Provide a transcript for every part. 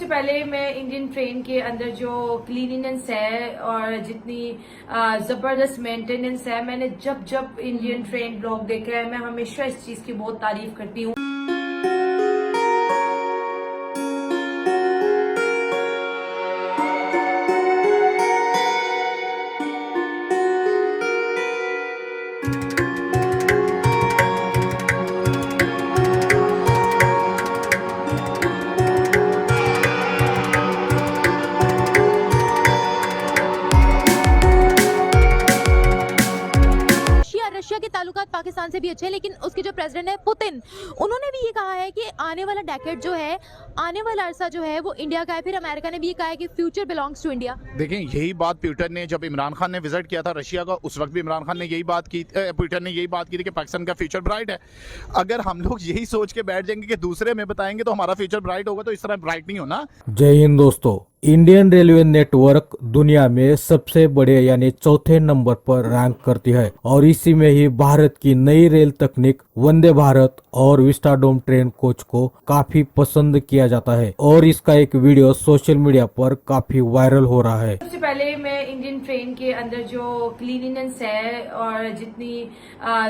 सबसे पहले मैं इंडियन ट्रेन के अंदर जो क्लीनिनेस है और जितनी जबरदस्त मेंटेनेंस है, मैंने जब जब इंडियन ट्रेन ब्लॉग देखा है, मैं हमेशा इस चीज की बहुत तारीफ करती हूँ। रशिया के ताल्लुकात पाकिस्तान से भी अच्छे हैं, लेकिन उसके जो प्रेसिडेंट है पुतिन, उन्होंने भी ये कहा है कि आने वाला डेकेड जो है, आने वाला अरसा जो है वो इंडिया का है। फिर अमेरिका ने भी ये कहा है कि फ्यूचर बिलोंग्स टू इंडिया। देखें, यही बात पुतिन ने जब इमरान खान ने विजिट किया था रशिया का, उस वक्त भी इमरान खान ने यही बात की, पुतिन ने यही बात की थी कि पाकिस्तान का फ्यूचर ब्राइट है। अगर हम लोग यही सोच के बैठ जाएंगे कि दूसरे में बताएंगे तो हमारा फ्यूचर ब्राइट होगा, तो इस तरह ब्राइट नहीं होना। जय हिंद दोस्तों। इंडियन रेलवे नेटवर्क दुनिया में सबसे बड़े यानी चौथे नंबर पर रैंक करती है और इसी में ही भारत की नई रेल तकनीक वंदे भारत और विस्टाडोम ट्रेन कोच को काफी पसंद किया जाता है और इसका एक वीडियो सोशल मीडिया पर काफी वायरल हो रहा है। सबसे पहले मैं इंडियन ट्रेन के अंदर जो क्लीनिनेंस है और जितनी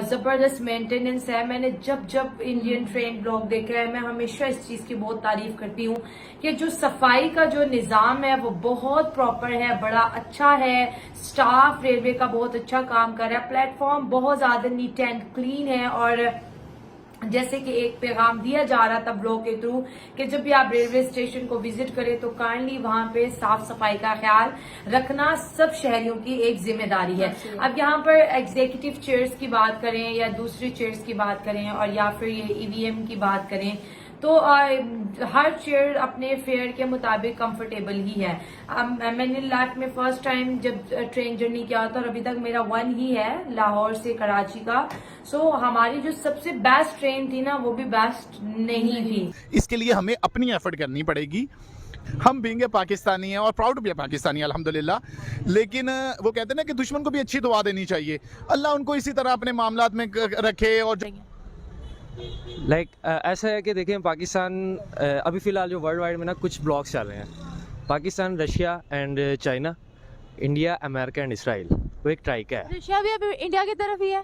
जबरदस्त मेंटेनेंस है, मैंने जब जब इंडियन ट्रेन ब्लॉग देखा है, मैं हमेशा इस चीज की बहुत तारीफ करती हूँ कि जो सफाई का जो निजाम है वो बहुत प्रॉपर है, बड़ा अच्छा है। स्टाफ रेलवे का बहुत अच्छा काम कर रहा है, प्लेटफॉर्म बहुत ज्यादा नीट एंड क्लीन है। और जैसे कि एक पैगाम दिया जा रहा था ब्लॉग के थ्रू कि जब भी आप रेलवे स्टेशन को विजिट करें तो काइंडली वहां पे साफ सफाई का ख्याल रखना सब शहरियों की एक जिम्मेदारी है। अब यहाँ पर एग्जीक्यूटिव चेयर्स की बात करें या दूसरी चेयर्स की बात करें और या फिर ये ईवीएम की बात करें तो हर चेयर अपने फेयर के मुताबिक कंफर्टेबल ही है। मैंने लाइफ में फर्स्ट टाइम जब ट्रेन जर्नी किया था और अभी तक मेरा वन ही है लाहौर से कराची का। सो हमारी जो सबसे बेस्ट ट्रेन थी ना वो भी बेस्ट नहीं थी। इसके लिए हमें अपनी एफर्ट करनी पड़ेगी। हम बींगे पाकिस्तानी हैं और प्राउड भी है पाकिस्तानी अल्हम्दुलिल्लाह, लेकिन वो कहते हैं ना कि दुश्मन को भी अच्छी दुआ देनी चाहिए। अल्लाह उनको इसी तरह अपने मामलात में रखे। और ऐसा है कि देखें, पाकिस्तान अभी फ़िलहाल जो वर्ल्ड वाइड में ना कुछ ब्लॉक्स चल रहे हैं, Pakistan, Russia and China, India, America and Israel, वो एक ट्राइक है। रशिया भी अभी इंडिया की तरफ ही है।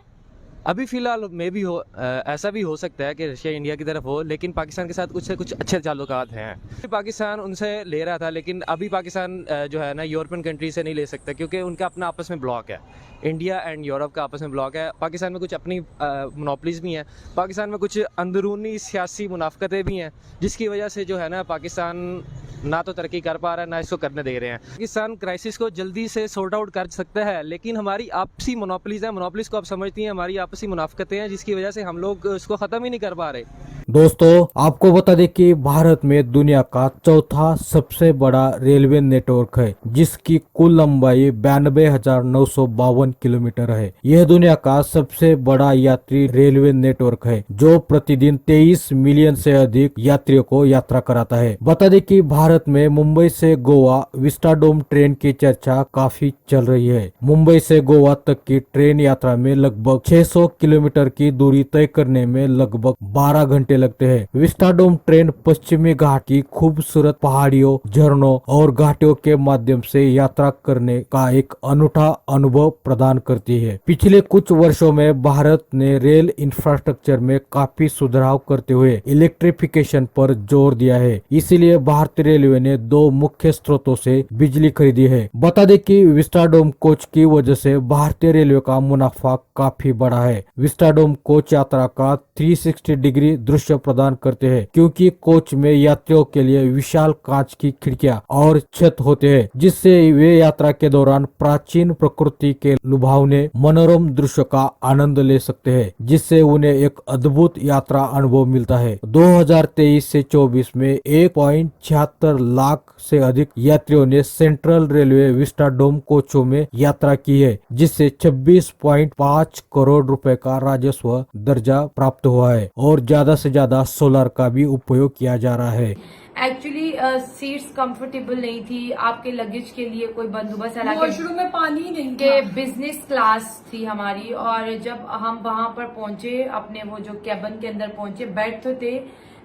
अभी फ़िलहाल में भी हो ऐसा भी हो सकता है कि रशिया इंडिया की तरफ हो, लेकिन पाकिस्तान के साथ कुछ से कुछ अच्छे ताल्लुकात हैं। पाकिस्तान उनसे ले रहा था, लेकिन अभी पाकिस्तान जो है ना यूरोपियन कंट्री से नहीं ले सकता क्योंकि उनका अपना आपस में ब्लॉक है। इंडिया एंड यूरोप का आपस में ब्लॉक है। पाकिस्तान में कुछ अपनी मोनोपलीज भी हैं, पाकिस्तान में कुछ अंदरूनी सियासी मुनाफकतें भी हैं, जिसकी वजह से जो है ना पाकिस्तान ना तो तरक्की कर पा रहा है ना इसको करने दे रहे हैं। पाकिस्तान क्राइसिस को जल्दी से सॉर्ट आउट कर सकता है, लेकिन हमारी आपसी मोनोपलीज है, मोनोपलीज को आप समझती हैं, हमारी आपसी मुनाफकतें हैं, जिसकी वजह से हम लोग उसको ख़त्म ही नहीं कर पा रहे। दोस्तों, आपको बता दें कि भारत में दुनिया का चौथा सबसे बड़ा रेलवे नेटवर्क है, जिसकी कुल लंबाई 92,952 किलोमीटर है। यह दुनिया का सबसे बड़ा यात्री रेलवे नेटवर्क है, जो प्रतिदिन 23 मिलियन से अधिक यात्रियों को यात्रा कराता है। बता दें कि भारत में मुंबई से गोवा विस्टाडोम ट्रेन की चर्चा काफी चल रही है। मुंबई से गोवा तक की ट्रेन यात्रा में लगभग 600 किलोमीटर की दूरी तय करने में लगभग 12 घंटे लगते हैं। विस्टाडोम ट्रेन पश्चिमी घाट की खूबसूरत पहाड़ियों, झरनों और घाटियों के माध्यम से यात्रा करने का एक अनूठा अनुभव प्रदान करती है। पिछले कुछ वर्षों में भारत ने रेल इंफ्रास्ट्रक्चर में काफी सुधार करते हुए इलेक्ट्रिफिकेशन पर जोर दिया है। इसीलिए भारतीय रेलवे ने 2 मुख्य स्रोतों से बिजली खरीदी है। बता दें कि विस्टाडोम कोच की वजह से भारतीय रेलवे का मुनाफा काफी बढ़ा है। विस्टाडोम कोच यात्रा का 360 डिग्री दृश्य प्रदान करते हैं, क्योंकि कोच में यात्रियों के लिए विशाल कांच की खिड़कियां और छत होते हैं, जिससे वे यात्रा के दौरान प्राचीन प्रकृति के लुभावने मनोरम दृश्य का आनंद ले सकते हैं, जिससे उन्हें एक अद्भुत यात्रा अनुभव मिलता है। 2023 से 24 में 1.76 लाख से अधिक यात्रियों ने सेंट्रल रेलवे विस्टाडोम कोचों में यात्रा की है, जिससे 26.5 करोड़ रुपए का राजस्व दर्जा प्राप्त हुआ है और ज्यादा से ज्यादा सोलर का भी उपयोग किया जा रहा है। एक्चुअली सीट्स कंफर्टेबल नहीं थी, आपके लगेज के लिए कोई बंदोबस्त, वॉशरूम में पानी नहीं के बिजनेस क्लास थी हमारी। और जब हम वहां पर पहुंचे, अपने वो जो कैबिन के अंदर पहुंचे, बेड तो थे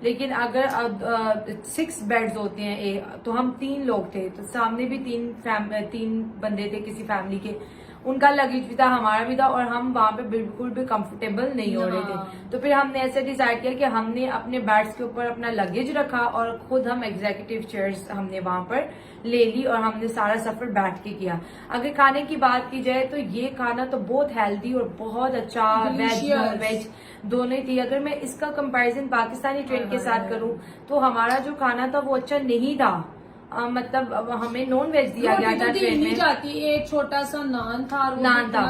लेकिन अगर 6 बेड्स होते हैं तो हम 3 लोग थे, तो सामने भी 3 बंदे थे किसी फैमिली के, उनका लगेज भी था, हमारा भी था, और हम वहां पे बिल्कुल भी कंफर्टेबल नहीं हो रहे थे। तो फिर हमने ऐसे डिसाइड किया कि हमने अपने बेड्स के ऊपर अपना लगेज रखा और खुद हम एग्जीक्यूटिव चेयर्स हमने वहां पर ले ली और हमने सारा सफर बैठ के किया। अगर खाने की बात की जाए तो ये खाना तो बहुत हेल्दी और बहुत अच्छा, वेज नॉन वेज दोनों ही थी। अगर मैं इसका कंपैरिजन पाकिस्तानी ट्रेन के साथ करूं तो हमारा जो खाना था वो अच्छा नहीं था। मतलब हमें नॉन वेज दिया गया था ट्रेन में, जाती एक छोटा सा नान था, नान था,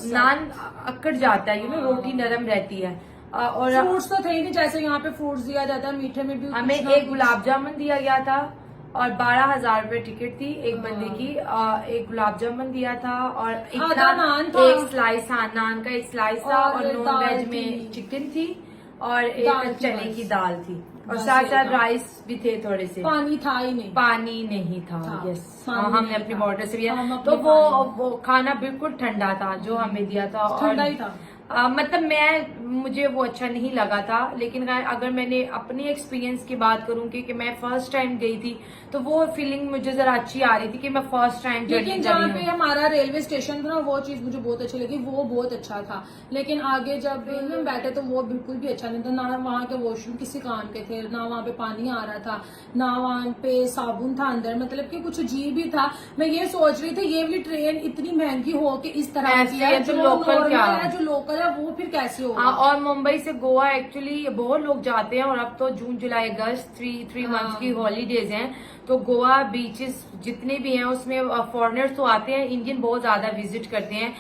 नान अकड़ जाता है, रोटी नरम रहती है। और फ्रूट्स तो थे ही नहीं, जैसे यहाँ पे फ्रूट्स दिया जाता है, मीठे में भी हमें एक गुलाब जामुन दिया गया था और 12,000 रुपए टिकट थी एक बंदे की। एक गुलाब जामुन दिया था और नान था, एक स्लाइस, हाँ नान का एक स्लाइस था, और नॉन वेज में चिकन थी और एक चने की दाल थी, और साथ साथ राइस भी थे थोड़े से। पानी था ही नहीं, पानी नहीं था, यस। हमने अपनी बॉटल से दिया, तो अपने वो खाना बिल्कुल ठंडा था जो हमें दिया था, ठंडा ही था। मतलब मुझे वो अच्छा नहीं लगा था। लेकिन अगर मैंने अपनी एक्सपीरियंस की बात करूं कि मैं फर्स्ट टाइम गई थी, तो वो फीलिंग मुझे जरा अच्छी आ रही थी कि मैं फर्स्ट टाइम जर्नी कर रही हूं। लेकिन जहाँ पे हमारा रेलवे स्टेशन था ना, वो चीज मुझे बहुत अच्छी लगी, वो बहुत अच्छा था। लेकिन आगे जब हम बैठे तो वो बिल्कुल भी अच्छा नहीं था। ना वहाँ के वॉशरूम किसी काम के थे, ना वहाँ पे पानी आ रहा था, ना वहाँ पे साबुन था अंदर, मतलब कि कुछ अजीब ही था। मैं ये सोच रही थी ये वाली ट्रेन इतनी महंगी हो के इस तरह की है, जो लोकल है वो फिर कैसे होगा। हाँ, और मुंबई से गोवा एक्चुअली बहुत लोग जाते हैं, और अब तो जून जुलाई अगस्त 3 मंथ्स की हॉलीडेज हैं, तो गोवा बीचेस जितने भी हैं उसमें फॉरेनर्स तो आते हैं, इंडियन बहुत ज्यादा विजिट करते हैं।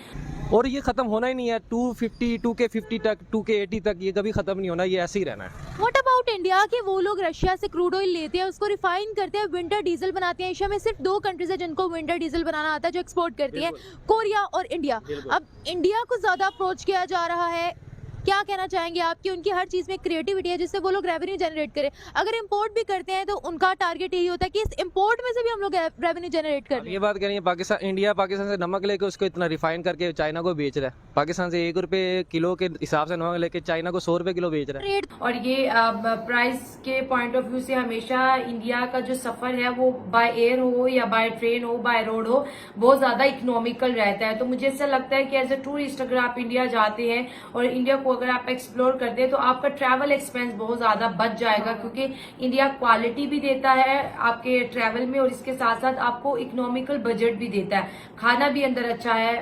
और ये खत्म होना ही नहीं है। 250, 2K50 तक, 2K80 तक ये कभी खत्म नहीं होना, ये ऐसे ही रहना है। व्हाट अबाउट इंडिया के वो लोग रशिया से क्रूड ऑयल लेते हैं, उसको रिफाइन करते हैं, विंटर डीजल बनाते हैं। एशिया में सिर्फ 2 कंट्रीज है जिनको विंटर डीजल बनाना आता है, जो एक्सपोर्ट करती है, कोरिया और इंडिया। अब इंडिया को ज्यादा अप्रोच किया जा रहा है, क्या कहना चाहेंगे आप कि उनकी हर चीज में क्रिएटिविटी है जिससे वो लोग रेवेन्यू जनरेट करें। अगर इंपोर्ट भी करते हैं तो उनका टारगेट यही होता है कि इस इंपोर्ट में से भी हम लोग रेवेन्यू जनरेट कर रहे हैं। ये बात कह रही है पाकिस्तान, इंडिया पाकिस्तान से नमक लेके उसको इतना रिफाइन करके चाइना को बेच रहा है। पाकिस्तान से 1 रुपए किलो के हिसाब से नमक लेके चाइना को 100 रुपए किलो बेच रहा है। और ये प्राइस के पॉइंट ऑफ व्यू से हमेशा इंडिया का जो सफर है वो बाय एयर हो या बाय ट्रेन हो, बाय रोड हो, बहुत ज्यादा इकोनॉमिकल रहता है। तो मुझे ऐसा लगता है कि एज अ टूरिस्ट अगर आप इंडिया जाते हैं और इंडिया को अगर आप एक्सप्लोर करते हैं तो आपका ट्रैवल एक्सपेंस बहुत ज्यादा बच जाएगा, क्योंकि इंडिया क्वालिटी भी देता है आपके ट्रैवल में, और इसके साथ साथ आपको इकोनॉमिकल बजट भी देता है। खाना भी अंदर अच्छा है,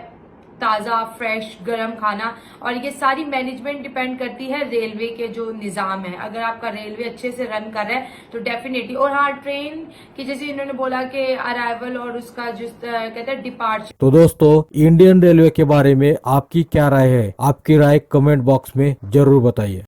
ताज़ा फ्रेश गरम खाना, और ये सारी मैनेजमेंट डिपेंड करती है रेलवे के जो निज़ाम है। अगर आपका रेलवे अच्छे से रन कर रहा है तो डेफिनेटली। और हाँ, ट्रेन की जैसे इन्होंने बोला कि अराइवल और उसका जिस कहते हैं डिपार्चर। तो दोस्तों, इंडियन रेलवे के बारे में आपकी क्या राय है? आपकी राय कमेंट बॉक्स में जरूर बताइए।